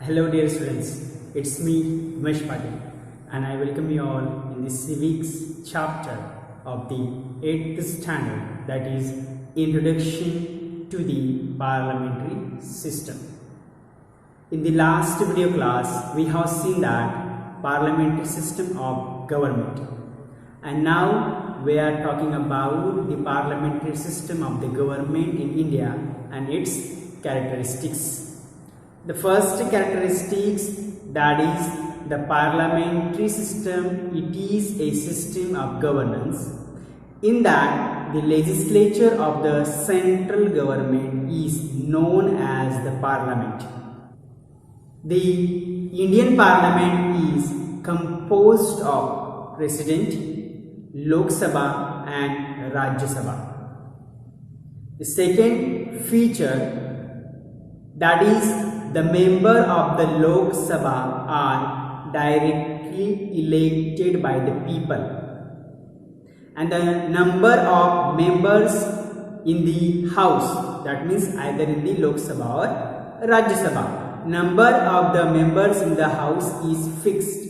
Hello dear students, it's me Umesh Patil and I welcome you all in the Civics chapter of the 8th standard, that is Introduction to the Parliamentary System. In the last video class we have seen that Parliamentary System of Government, and now we are talking about the Parliamentary System of the Government in India and its characteristics. The first characteristics, that is the parliamentary system, it is a system of governance in that the legislature of the central government is known as the parliament. The Indian parliament is composed of President, Lok Sabha and Rajya Sabha. The second feature, that is the member of the Lok Sabha are directly elected by the people, and the number of members in the house, that means either in the Lok Sabha or Rajya Sabha, number of the members in the house is fixed.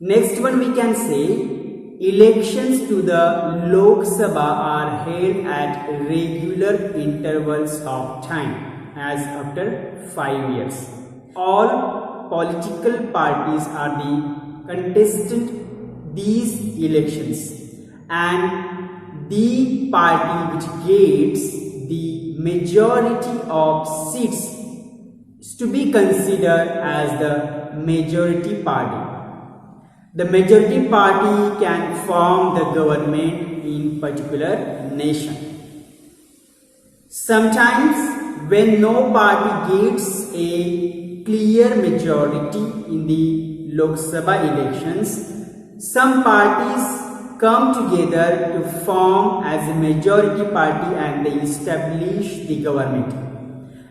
Next one we can say, elections to the Lok Sabha are held at regular intervals of time, as after 5 years. All political parties are the contestant these elections, and the party which gets the majority of seats is to be considered as the majority party. The majority party can form the government in particular nation. Sometimes when no party gets a clear majority in the Lok Sabha elections, some parties come together to form as a majority party and they establish the government.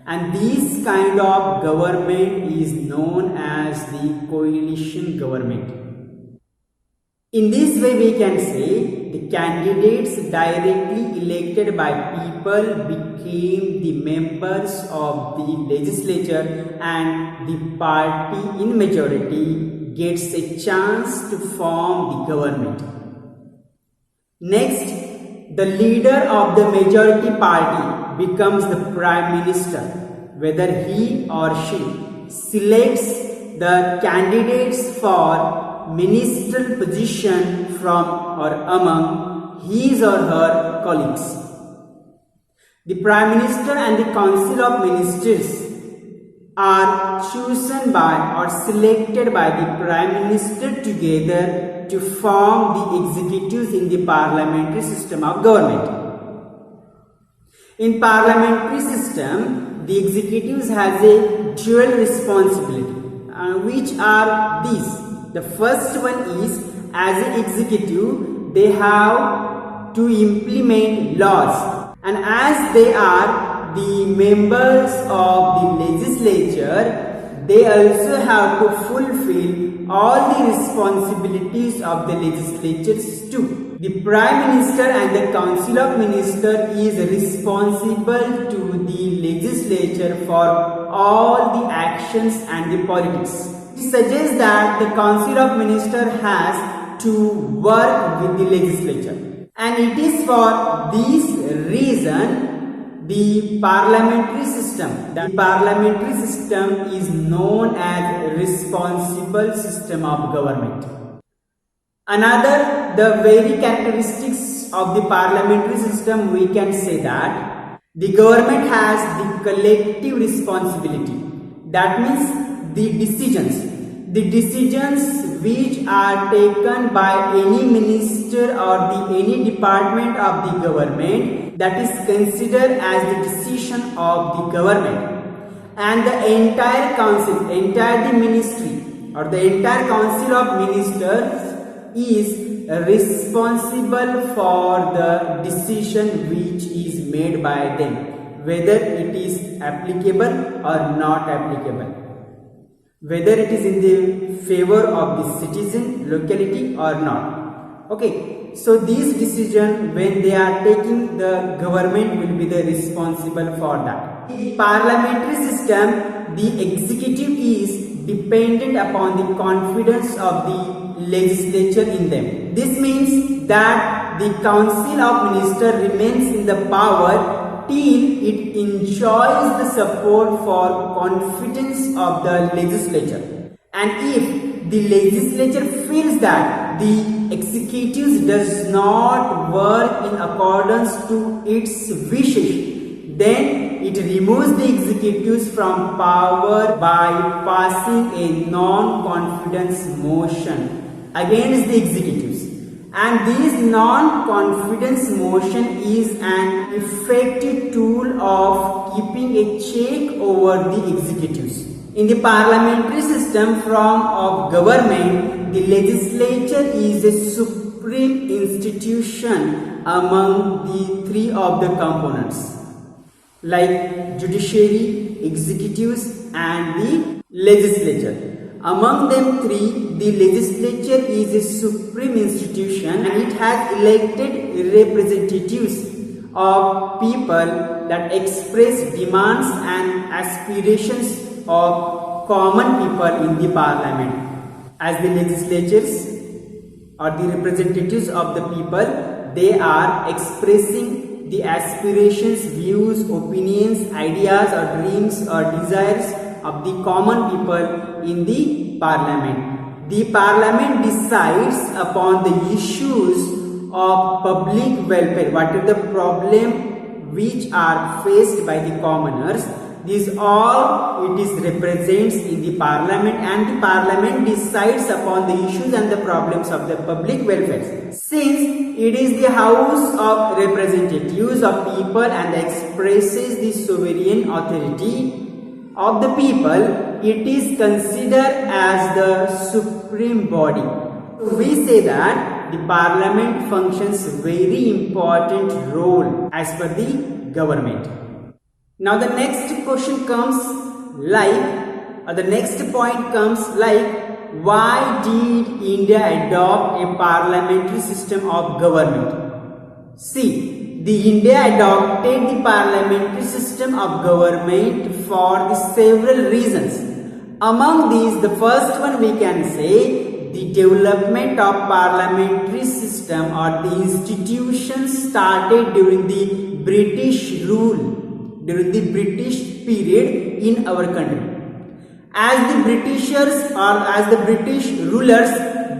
And this kind of government is known as the coalition government. In this way we can say the candidates directly elected by people became the members of the legislature, and the party in majority gets a chance to form the government. Next, the leader of the majority party becomes the Prime Minister, whether he or she selects the candidates for ministerial position from or among his or her colleagues. The Prime Minister and the Council of Ministers are chosen by or selected by the Prime Minister together to form the executives in the parliamentary system of government. In parliamentary system, the executives has a dual responsibility, which are these. The first one is, as an executive, they have to implement laws, and as they are the members of the legislature, they also have to fulfill all the responsibilities of the legislatures too. The Prime Minister and the Council of Ministers is responsible to the legislature for all the actions and the politics. It suggests that the Council of Ministers has to work with the legislature, and it is for this reason the parliamentary system is known as responsible system of government. Another, the very characteristics of the parliamentary system, we can say that the government has the collective responsibility. That means the decisions which are taken by any minister or any department of the government, that is considered as the decision of the government, and the entire council, entire the ministry or the entire council of ministers is responsible for the decision which is made by them, whether it is applicable or not applicable, whether it is in the favor of the citizen, locality or not. Okay, so these decisions when they are taking, the government will be the responsible for that. In the parliamentary system, the executive is dependent upon the confidence of the legislature in them. This means that the council of ministers remains in the power till it enjoys the support for confidence of the legislature. And if the legislature feels that the executive does not work in accordance to its wishes, then it removes the executives from power by passing a non-confidence motion against the executives. And this non-confidence motion is an effective tool of keeping a check over the executives. In the parliamentary system form of government, the legislature is a supreme institution among the three of the components, like judiciary, executives and the legislature. Among them three, the legislature is a supreme institution and it has elected representatives of people that express demands and aspirations of common people in the parliament. As the legislatures or the representatives of the people, they are expressing the aspirations, views, opinions, ideas or dreams or desires of the common people in the parliament. The parliament decides upon the issues of public welfare, what is the problem which are faced by the commoners. This all it is represents in the parliament, and the parliament decides upon the issues and the problems of the public welfare. Since it is the house of representatives of people and expresses the sovereign authority of the people, it is considered as the supreme body. We say that the parliament functions very important role as per the government. Now the next question comes like, or the next point comes like, why did India adopt a parliamentary system of government? See, the India adopted the parliamentary system of government for the several reasons. Among these, the first one we can say, the development of parliamentary system or the institution started during the British rule, during the British period in our country. As the Britishers or as the British rulers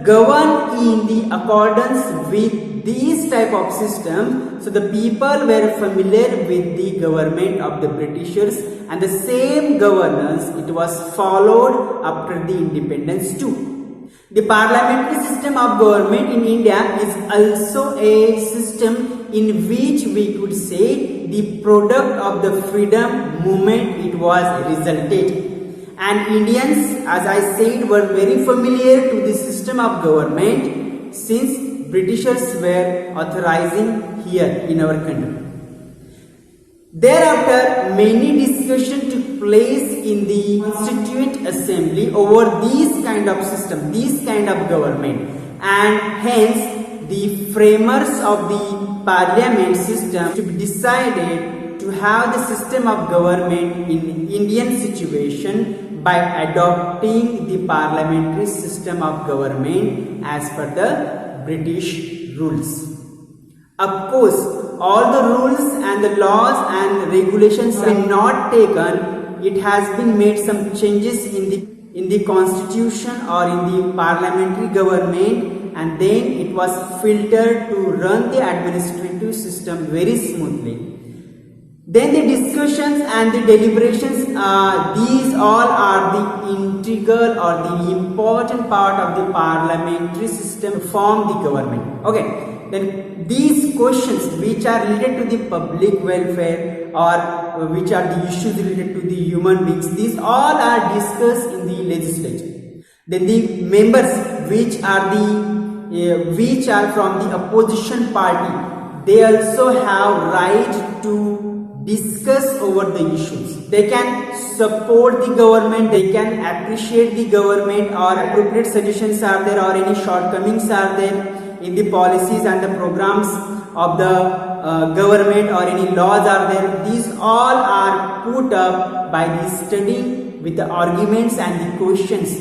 govern in the accordance with these type of system, so the people were familiar with the government of the Britishers, and the same governance it was followed after the independence too. The parliamentary system of government in India is also a system in which we could say the product of the freedom movement it was resulted. And Indians, as I said, were very familiar to the system of government since Britishers were authorizing here in our country. Thereafter, many discussions took place in the Constituent Assembly over these kind of system, these kind of government, and hence the framers of the parliament system to be decided to have the system of government in Indian situation by adopting the parliamentary system of government as per the British rules. Of course, all the rules and the laws and regulations are not taken. It has been made some changes in the constitution or in the parliamentary government, and then it was filtered to run the administrative system very smoothly. Then the discussions and the deliberations, these all are the integral or the important part of the parliamentary system form the government. Okay, then these questions which are related to the public welfare or which are the issues related to the human beings, these all are discussed in the legislature. Then the members which are from the opposition party, they also have right to discuss over the issues. They can support the government, they can appreciate the government, or appropriate suggestions are there or any shortcomings are there. in the policies and the programs of the government, or any laws are there, these all are put up by the studying with the arguments and the questions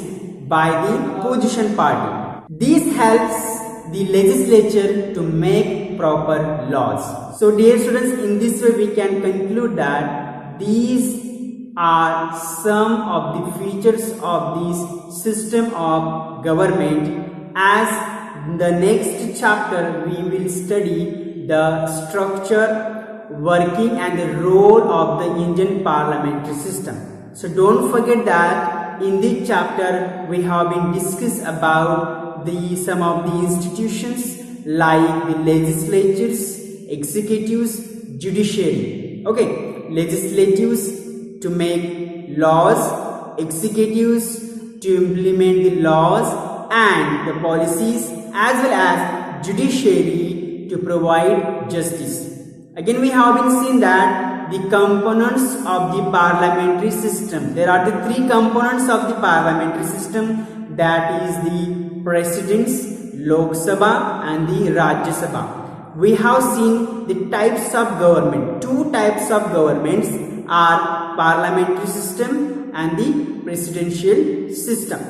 by the opposition party. This helps the legislature to make proper laws. So dear students, in this way we can conclude that these are some of the features of this system of government. As in the next chapter we will study the structure, working and the role of the Indian parliamentary system. So don't forget that in this chapter we have been discussed about some of the institutions like the legislatures, executives, judiciary. Okay, legislatures to make laws, executives to implement the laws and the policies, as well as judiciary to provide justice. Again, we have been seen that the components of the parliamentary system. There are the three components of the parliamentary system, that is the presidents, Lok Sabha and the Rajya Sabha. We have seen the types of government. Two types of governments are parliamentary system and the presidential system.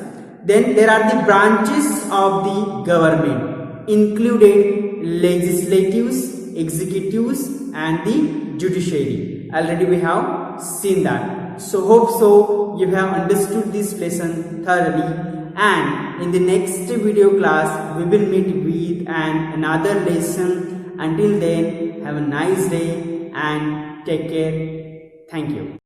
Then there are the branches of the government, included legislatives, executives and the judiciary. Already we have seen that. So hope so you have understood this lesson thoroughly, and in the next video class we will meet with another lesson. Until then, have a nice day and take care. Thank you.